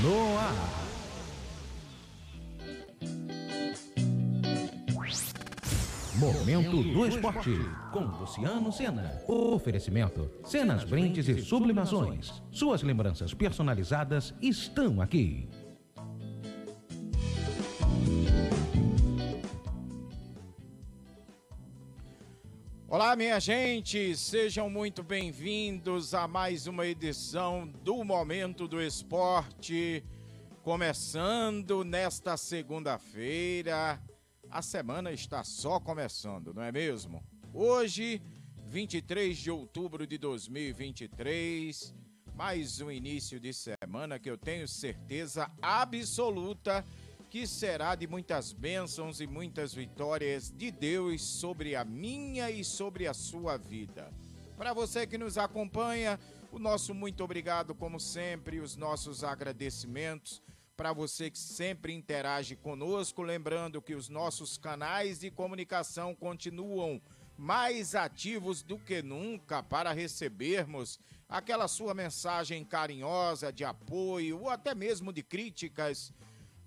no ar. Momento do Esporte, com Luciano Sena. Oferecimento, cenas, brindes e sublimações. Suas lembranças personalizadas estão aqui. Olá, minha gente, sejam muito bem-vindos a mais uma edição do Momento do Esporte, começando nesta segunda-feira. A semana está só começando, não é mesmo? Hoje, 23 de outubro de 2023, mais um início de semana que eu tenho certeza absoluta que será de muitas bênçãos e muitas vitórias de Deus sobre a minha e sobre a sua vida. Para você que nos acompanha, o nosso muito obrigado, como sempre, os nossos agradecimentos. Para você que sempre interage conosco, lembrando que os nossos canais de comunicação continuam mais ativos do que nunca para recebermos aquela sua mensagem carinhosa de apoio ou até mesmo de críticas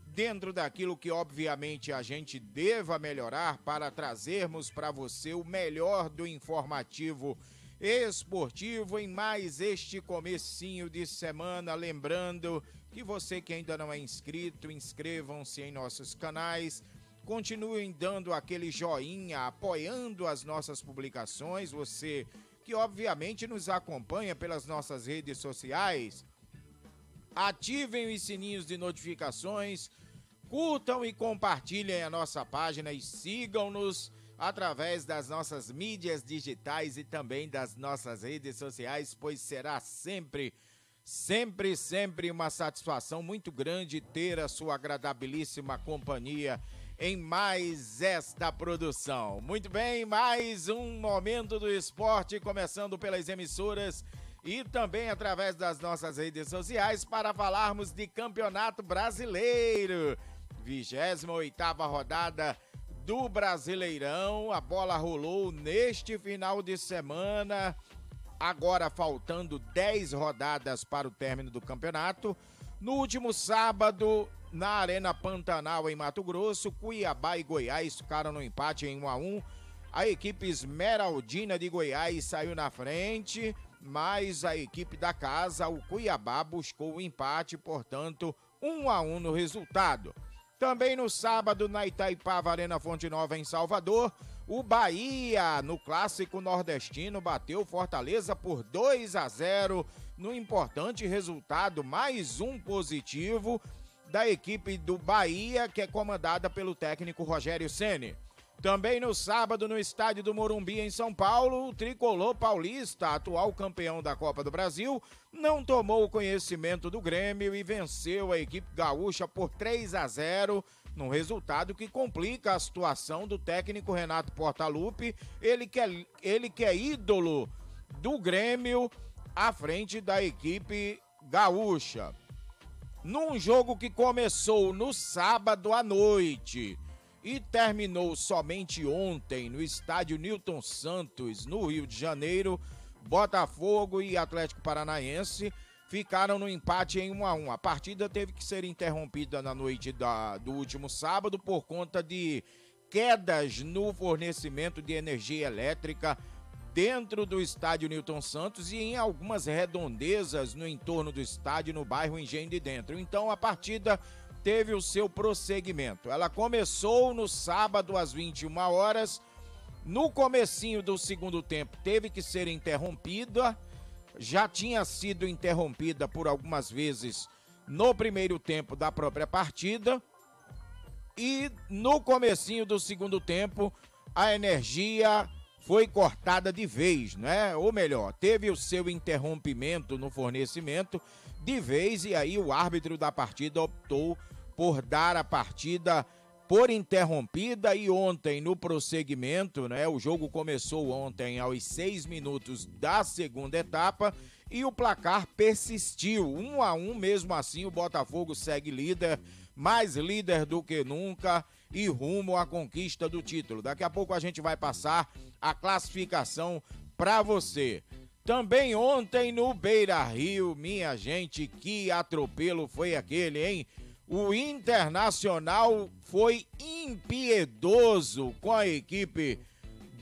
dentro daquilo que obviamente a gente deva melhorar para trazermos para você o melhor do informativo esportivo em mais este comecinho de semana. Lembrando que você que ainda não é inscrito, inscrevam-se em nossos canais, continuem dando aquele joinha, apoiando as nossas publicações. Você que obviamente nos acompanha pelas nossas redes sociais, ativem os sininhos de notificações, curtam e compartilhem a nossa página e sigam-nos através das nossas mídias digitais e também das nossas redes sociais, pois será sempre uma satisfação muito grande ter a sua agradabilíssima companhia em mais esta produção. Muito bem, mais um Momento do Esporte, começando pelas emissoras e também através das nossas redes sociais para falarmos de Campeonato Brasileiro. 28ª rodada do Brasileirão. A bola rolou neste final de semana, agora faltando 10 rodadas para o término do campeonato. No último sábado, na Arena Pantanal, em Mato Grosso, Cuiabá e Goiás ficaram no empate em 1-1. A equipe Esmeraldina de Goiás saiu na frente, mas a equipe da casa, o Cuiabá, buscou o empate, portanto, 1-1 no resultado. Também no sábado, na Itaipava Arena Fonte Nova, em Salvador, o Bahia, no Clássico Nordestino, bateu Fortaleza por 2-0, no importante resultado, mais um positivo da equipe do Bahia, que é comandada pelo técnico Rogério Ceni. Também no sábado, no estádio do Morumbi, em São Paulo, o tricolor paulista, atual campeão da Copa do Brasil, não tomou conhecimento do Grêmio e venceu a equipe gaúcha por 3-0, num resultado que complica a situação do técnico Renato Portaluppi, ele que é ídolo do Grêmio à frente da equipe gaúcha. Num jogo que começou no sábado à noite e terminou somente ontem no estádio Newton Santos, no Rio de Janeiro, Botafogo e Atlético Paranaense ficaram no empate em 1-1. A partida teve que ser interrompida na noite do último sábado por conta de quedas no fornecimento de energia elétrica dentro do estádio Newton Santos e em algumas redondezas no entorno do estádio, no bairro Engenho de Dentro. Então a partida teve o seu prosseguimento. Ela começou no sábado às 21 horas. No comecinho do segundo tempo teve que ser interrompida. Já tinha sido interrompida por algumas vezes no primeiro tempo da própria partida. E no comecinho do segundo tempo a energia foi cortada de vez, né? Ou melhor, teve o seu interrompimento no fornecimento de vez e aí o árbitro da partida optou por dar a partida por interrompida e ontem no prosseguimento, né? O jogo começou ontem aos 6 minutos da segunda etapa e o placar persistiu, 1-1, mesmo assim o Botafogo segue líder, mais líder do que nunca e rumo à conquista do título. Daqui a pouco a gente vai passar a classificação para você. Também ontem no Beira-Rio, minha gente, que atropelo foi aquele, hein? O Internacional foi impiedoso com a equipe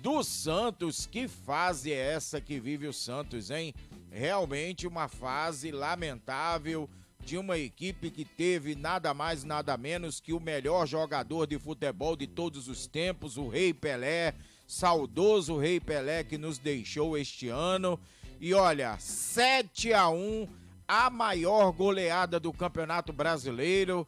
do Santos. Que fase é essa que vive o Santos, hein? Realmente uma fase lamentável de uma equipe que teve nada mais, nada menos que o melhor jogador de futebol de todos os tempos, o Rei Pelé, saudoso Rei Pelé que nos deixou este ano. E olha, 7-1, a maior goleada do Campeonato Brasileiro,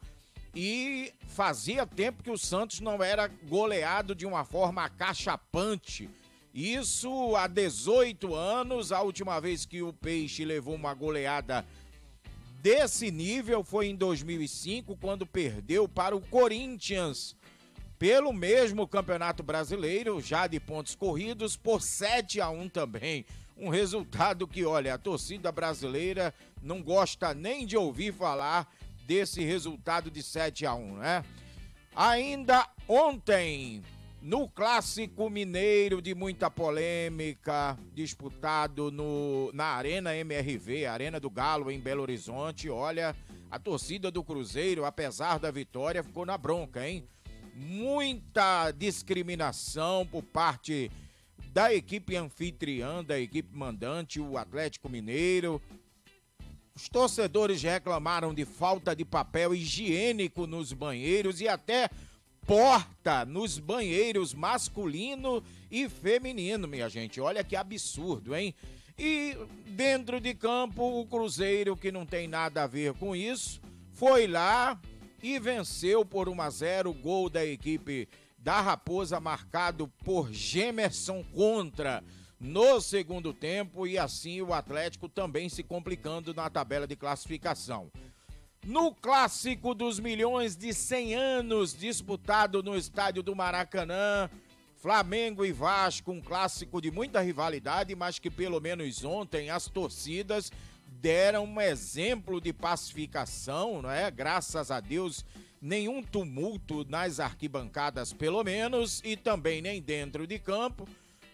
e fazia tempo que o Santos não era goleado de uma forma acachapante. Isso há 18 anos, a última vez que o Peixe levou uma goleada desse nível foi em 2005, quando perdeu para o Corinthians pelo mesmo Campeonato Brasileiro, já de pontos corridos, por 7-1 também. Um resultado que, olha, a torcida brasileira não gosta nem de ouvir falar desse resultado de 7-1, né? Ainda ontem, no Clássico Mineiro de muita polêmica, disputado na Arena MRV, Arena do Galo, em Belo Horizonte, olha, a torcida do Cruzeiro, apesar da vitória, ficou na bronca, hein? Muita discriminação por parte da equipe anfitriã, da equipe mandante, o Atlético Mineiro. Os torcedores reclamaram de falta de papel higiênico nos banheiros e até porta nos banheiros masculino e feminino, minha gente. Olha que absurdo, hein? E dentro de campo, o Cruzeiro, que não tem nada a ver com isso, foi lá e venceu por 1-0, gol da equipe da Raposa, marcado por Gemerson Contra no segundo tempo, e assim o Atlético também se complicando na tabela de classificação. No Clássico dos Milhões de 100 anos, disputado no estádio do Maracanã, Flamengo e Vasco, um clássico de muita rivalidade, mas que pelo menos ontem as torcidas deram um exemplo de pacificação, não é? Graças a Deus, nenhum tumulto nas arquibancadas, pelo menos, e também nem dentro de campo.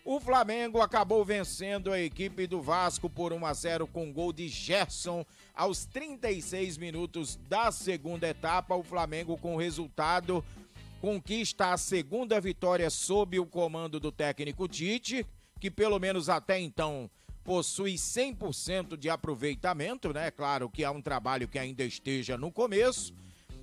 O Flamengo acabou vencendo a equipe do Vasco por 1-0 com gol de Gerson aos 36 minutos da segunda etapa. O Flamengo, com o resultado, conquista a segunda vitória sob o comando do técnico Tite, que pelo menos até então possui 100% de aproveitamento, né? Claro que há um trabalho que ainda esteja no começo.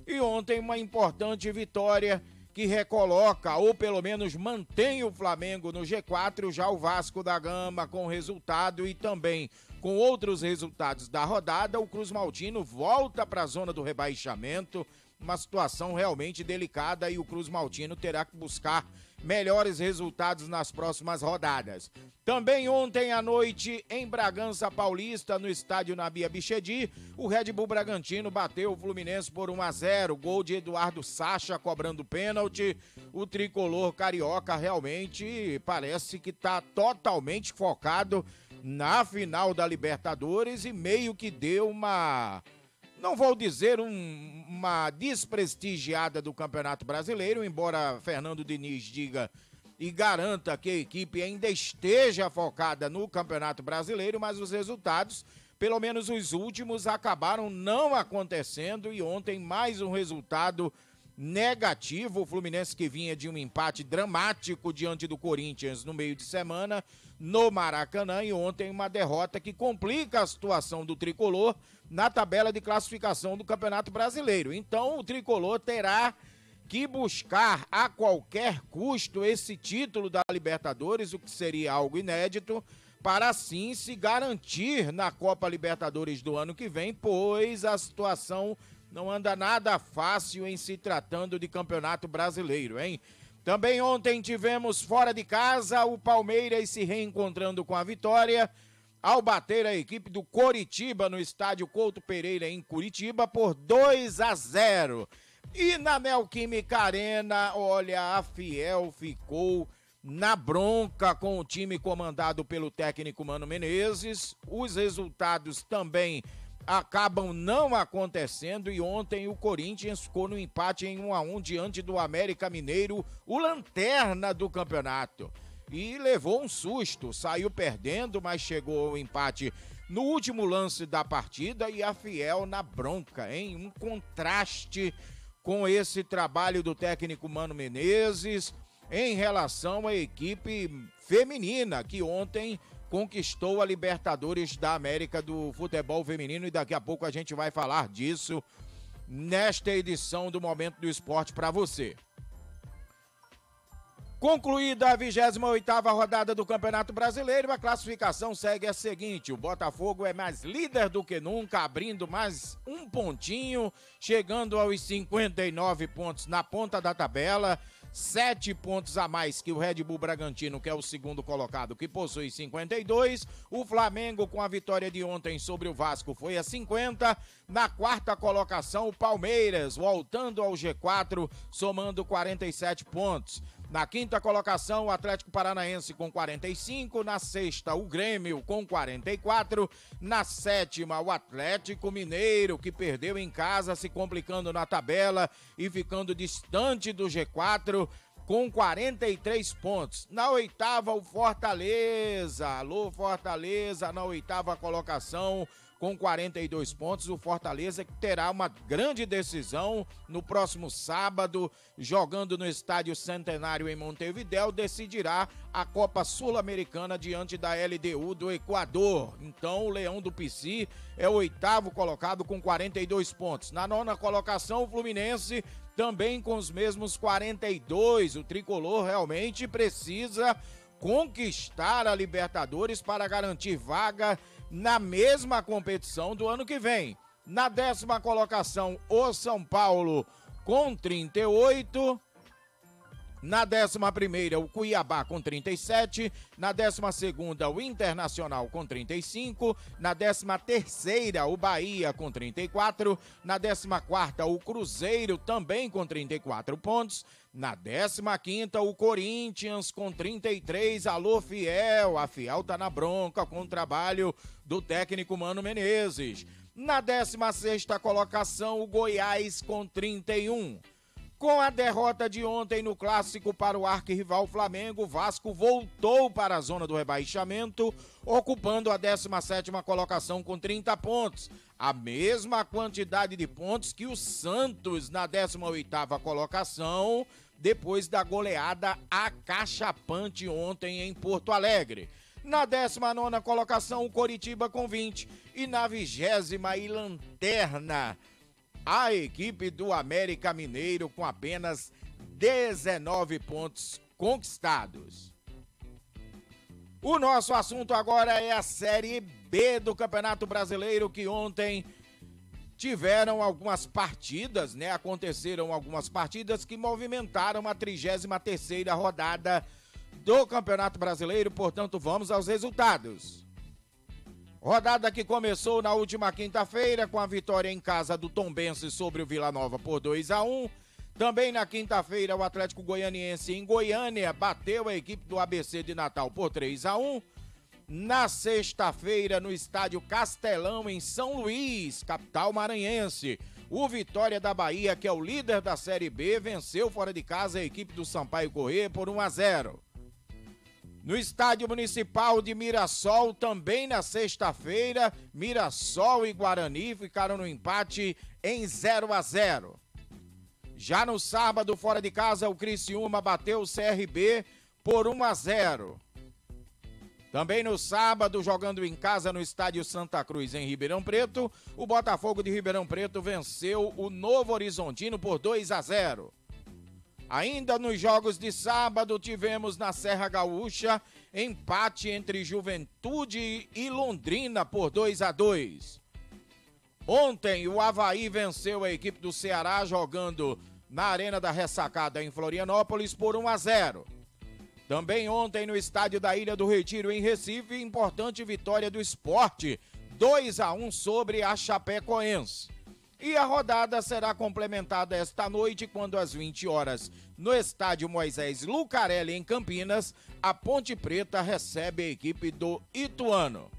E ontem uma importante vitória que recoloca, ou pelo menos mantém o Flamengo no G4, já o Vasco da Gama com resultado e também com outros resultados da rodada, o Cruz Maltino volta para a zona do rebaixamento, uma situação realmente delicada, e o Cruz Maltino terá que buscar melhores resultados nas próximas rodadas. Também ontem à noite, em Bragança Paulista, no estádio Nabi Abichedi, o Red Bull Bragantino bateu o Fluminense por 1-0, gol de Eduardo Sacha cobrando pênalti. O tricolor carioca realmente parece que está totalmente focado na final da Libertadores e meio que deu uma, não vou dizer uma desprestigiada do Campeonato Brasileiro, embora Fernando Diniz diga e garanta que a equipe ainda esteja focada no Campeonato Brasileiro, mas os resultados, pelo menos os últimos, acabaram não acontecendo, e ontem mais um resultado negativo. O Fluminense, que vinha de um empate dramático diante do Corinthians no meio de semana no Maracanã, e ontem uma derrota que complica a situação do tricolor na tabela de classificação do Campeonato Brasileiro. Então o tricolor terá que buscar a qualquer custo esse título da Libertadores, o que seria algo inédito, para assim se garantir na Copa Libertadores do ano que vem, pois a situação não anda nada fácil em se tratando de Campeonato Brasileiro, hein? Também ontem tivemos fora de casa o Palmeiras se reencontrando com a vitória ao bater a equipe do Coritiba no estádio Couto Pereira, em Curitiba, por 2-0. E na Neoquímica Arena, olha, a Fiel ficou na bronca com o time comandado pelo técnico Mano Menezes. Os resultados também acabam não acontecendo, e ontem o Corinthians ficou no empate em 1-1 diante do América Mineiro, o lanterna do campeonato. e levou um susto, saiu perdendo, mas chegou ao empate no último lance da partida e a Fiel na bronca, hein? Um contraste com esse trabalho do técnico Mano Menezes em relação à equipe feminina, que ontem conquistou a Libertadores da América do futebol feminino, e daqui a pouco a gente vai falar disso nesta edição do Momento do Esporte para você. Concluída a 28ª rodada do Campeonato Brasileiro, a classificação segue a seguinte: o Botafogo é mais líder do que nunca, abrindo mais um pontinho, chegando aos 59 pontos na ponta da tabela, 7 pontos a mais que o Red Bull Bragantino, que é o segundo colocado, que possui 52. O Flamengo, com a vitória de ontem sobre o Vasco, foi a 50. Na quarta colocação, o Palmeiras, voltando ao G4, somando 47 pontos. Na quinta colocação, o Atlético Paranaense com 45. Na sexta, o Grêmio com 44. Na sétima, o Atlético Mineiro, que perdeu em casa, se complicando na tabela e ficando distante do G4, com 43 pontos. Na oitava, o Fortaleza. Alô, Fortaleza, na oitava colocação, com 42 pontos. O Fortaleza que terá uma grande decisão no próximo sábado, jogando no Estádio Centenário em Montevidéu, decidirá a Copa Sul-Americana diante da LDU do Equador. Então o Leão do Pici é o oitavo colocado com 42 pontos. Na nona colocação, o Fluminense também com os mesmos 42. O tricolor realmente precisa conquistar a Libertadores para garantir vaga na mesma competição do ano que vem. Na décima colocação, o São Paulo com 38. Na 11ª, o Cuiabá com 37. Na 12ª, o Internacional com 35. Na 13ª, o Bahia com 34. Na 14ª, o Cruzeiro também com 34 pontos. Na 15ª, o Corinthians com 33. Alô, Fiel. A Fiel tá na bronca com o trabalho do técnico Mano Menezes. Na 16ª colocação, o Goiás com 31. Com a derrota de ontem no clássico para o arquirrival Flamengo, o Vasco voltou para a zona do rebaixamento, ocupando a 17ª colocação com 30 pontos. A mesma quantidade de pontos que o Santos na 18ª colocação, depois da goleada acachapante ontem em Porto Alegre. Na 19ª colocação, o Coritiba com 20. E na 20ª e lanterna, a equipe do América Mineiro com apenas 19 pontos conquistados. O nosso assunto agora é a Série B do Campeonato Brasileiro, que ontem tiveram algumas partidas, né? Aconteceram algumas partidas que movimentaram a 33ª rodada do Campeonato Brasileiro, portanto, vamos aos resultados. Rodada que começou na última quinta-feira com a vitória em casa do Tombense sobre o Vila Nova por 2-1. Também na quinta-feira, o Atlético Goianiense em Goiânia bateu a equipe do ABC de Natal por 3-1. Na sexta-feira, no estádio Castelão, em São Luís, capital maranhense, o Vitória da Bahia, que é o líder da Série B, venceu fora de casa a equipe do Sampaio Corrêa por 1-0. No estádio municipal de Mirassol, também na sexta-feira, Mirassol e Guarani ficaram no empate em 0-0. Já no sábado, fora de casa, o Criciúma bateu o CRB por 1-0. Também no sábado, jogando em casa no estádio Santa Cruz, em Ribeirão Preto, o Botafogo de Ribeirão Preto venceu o Novo Horizontino por 2-0. Ainda nos jogos de sábado, tivemos na Serra Gaúcha empate entre Juventude e Londrina por 2-2. Ontem, o Avaí venceu a equipe do Ceará jogando na Arena da Ressacada em Florianópolis por 1-0. Também ontem, no estádio da Ilha do Retiro, em Recife, importante vitória do Sport, 2-1 sobre a Chapecoense. E a rodada será complementada esta noite, quando às 20 horas, no estádio Moisés Lucarelli, em Campinas, a Ponte Preta recebe a equipe do Ituano.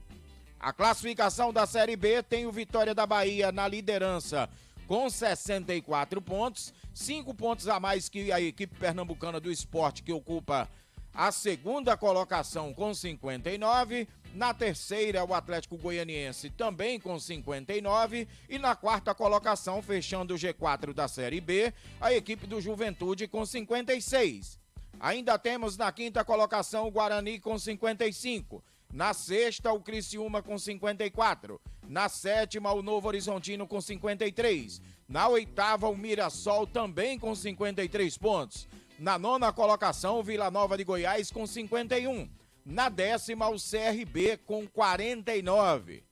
A classificação da Série B tem o Vitória da Bahia na liderança com 64 pontos, 5 pontos a mais que a equipe pernambucana do Sport, que ocupa a segunda colocação com 59, na terceira o Atlético Goianiense também com 59 e na quarta colocação, fechando o G4 da Série B, a equipe do Juventude com 56. Ainda temos na quinta colocação o Guarani com 55, na sexta o Criciúma com 54, na sétima o Novo Horizontino com 53, na oitava o Mirassol também com 53 pontos, na nona colocação o Vila Nova de Goiás com 51, na décima o CRB com 49.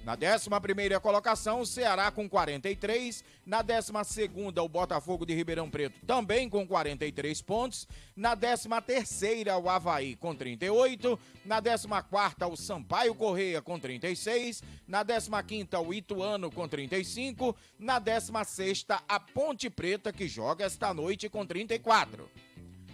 Na 11ª colocação, o Ceará com 43. Na 12ª, o Botafogo de Ribeirão Preto também com 43 pontos. Na 13ª, o Avaí com 38. Na 14ª, o Sampaio Corrêa com 36. Na 15ª, o Ituano com 35. Na 16ª, a Ponte Preta, que joga esta noite com 34.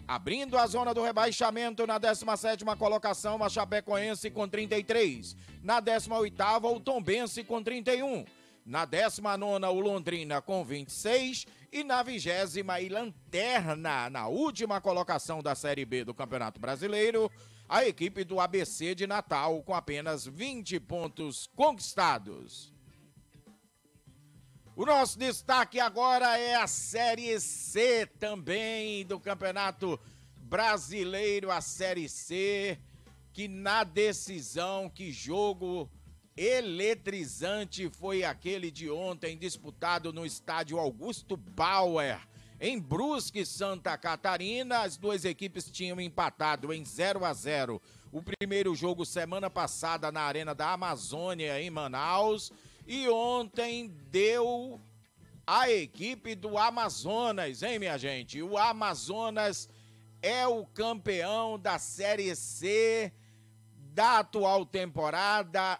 Abrindo a zona do rebaixamento na 17ª colocação, a Chapecoense com 33. Na 18ª, o Tombense com 31. Na 19ª, o Londrina com 26. E na 20ª e lanterna, na última colocação da Série B do Campeonato Brasileiro, a equipe do ABC de Natal com apenas 20 pontos conquistados. O nosso destaque agora é a Série C também do Campeonato Brasileiro, a Série C, que na decisão, que jogo eletrizante foi aquele de ontem, disputado no estádio Augusto Bauer, em Brusque, Santa Catarina. As duas equipes tinham empatado em 0-0 o primeiro jogo semana passada na Arena da Amazônia, em Manaus. E ontem deu a equipe do Amazonas, hein, minha gente? O Amazonas é o campeão da Série C da atual temporada.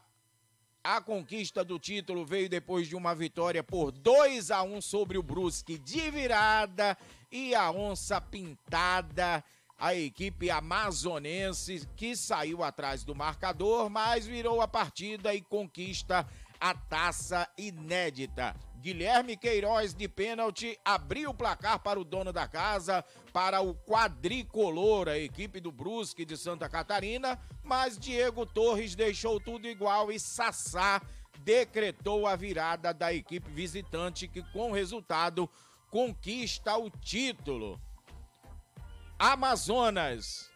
A conquista do título veio depois de uma vitória por 2-1 sobre o Brusque de virada, e a onça pintada, a equipe amazonense, que saiu atrás do marcador, mas virou a partida e conquista a taça inédita. Guilherme Queiroz, de pênalti, abriu o placar para o dono da casa, para o quadricolor, a equipe do Brusque de Santa Catarina, mas Diego Torres deixou tudo igual e Sassá decretou a virada da equipe visitante, que com o resultado conquista o título. Amazonas,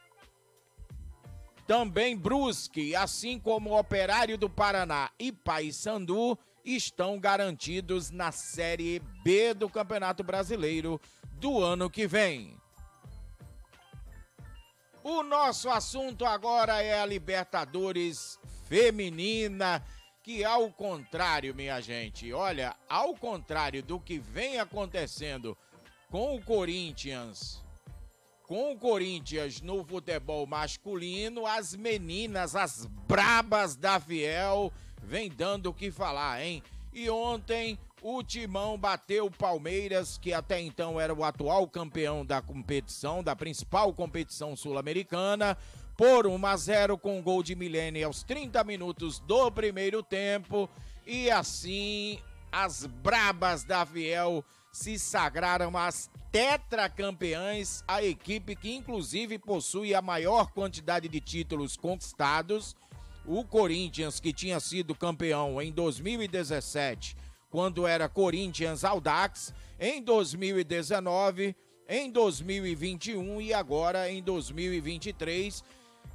também Brusque, assim como o Operário do Paraná e Paysandu, estão garantidos na Série B do Campeonato Brasileiro do ano que vem. O nosso assunto agora é a Libertadores Feminina, que ao contrário, minha gente, olha, ao contrário do que vem acontecendo com o Corinthians no futebol masculino, as meninas, as brabas da Fiel, vem dando o que falar, hein? E ontem o Timão bateu o Palmeiras, que até então era o atual campeão da competição, da principal competição sul-americana, por 1-0 com gol de Milene aos 30 minutos do primeiro tempo. E assim, as brabas da Fiel se sagraram as tetracampeãs, a equipe que inclusive possui a maior quantidade de títulos conquistados. O Corinthians, que tinha sido campeão em 2017, quando era Corinthians Audax, em 2019, em 2021 e agora em 2023.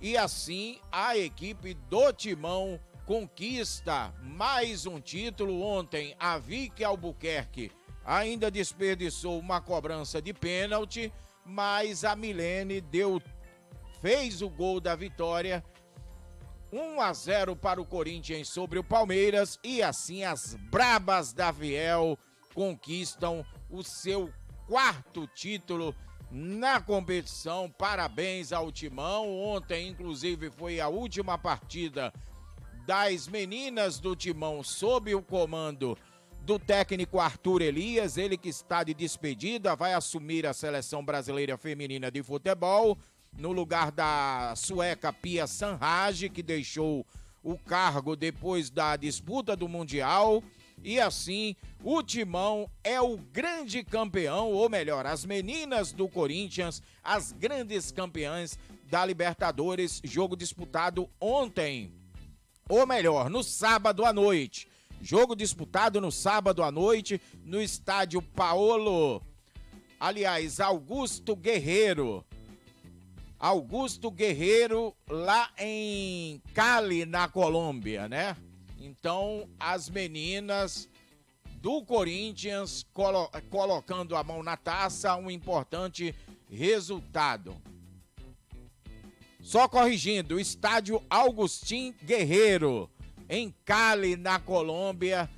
E assim, a equipe do Timão conquista mais um título. Ontem, a Vicky Albuquerque ainda desperdiçou uma cobrança de pênalti, mas a Milene fez o gol da vitória. 1-0 para o Corinthians sobre o Palmeiras, e assim as brabas da Fiel conquistam o seu 4º título na competição. Parabéns ao Timão. Ontem, inclusive, foi a última partida das meninas do Timão sob o comando do técnico Arthur Elias, ele que está de despedida, vai assumir a Seleção Brasileira Feminina de Futebol, no lugar da sueca Pia Sanhage, que deixou o cargo depois da disputa do Mundial. e assim o Timão é o grande campeão, ou melhor, as meninas do Corinthians, as grandes campeãs da Libertadores, jogo disputado ontem, ou melhor, no sábado à noite. Jogo disputado no sábado à noite no estádio Augusto Guerreiro. Augusto Guerreiro, lá em Cali, na Colômbia, né? Então, as meninas do Corinthians colocando a mão na taça, um importante resultado. Só corrigindo, o estádio Agustín Guerreiro, em Cali, na Colômbia,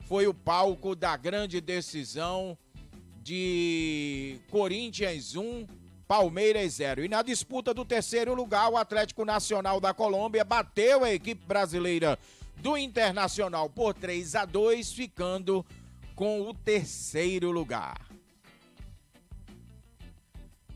foi o palco da grande decisão de Corinthians 1, Palmeiras 0. E na disputa do terceiro lugar, o Atlético Nacional da Colômbia bateu a equipe brasileira do Internacional por 3-2, ficando com o terceiro lugar.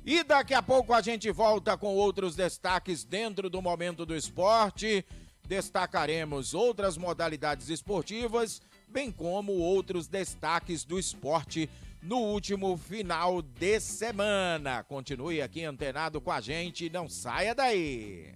E daqui a pouco a gente volta com outros destaques dentro do Momento do Esporte. Destacaremos outras modalidades esportivas, bem como outros destaques do esporte no último final de semana. Continue aqui antenado com a gente, não saia daí.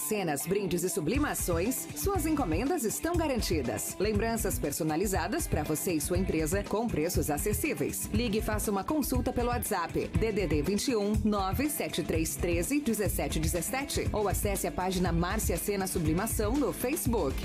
Cenas, brindes e sublimações, suas encomendas estão garantidas. Lembranças personalizadas para você e sua empresa com preços acessíveis. Ligue e faça uma consulta pelo WhatsApp DDD 21 97313 1717 ou acesse a página Márcia Cena Sublimação no Facebook.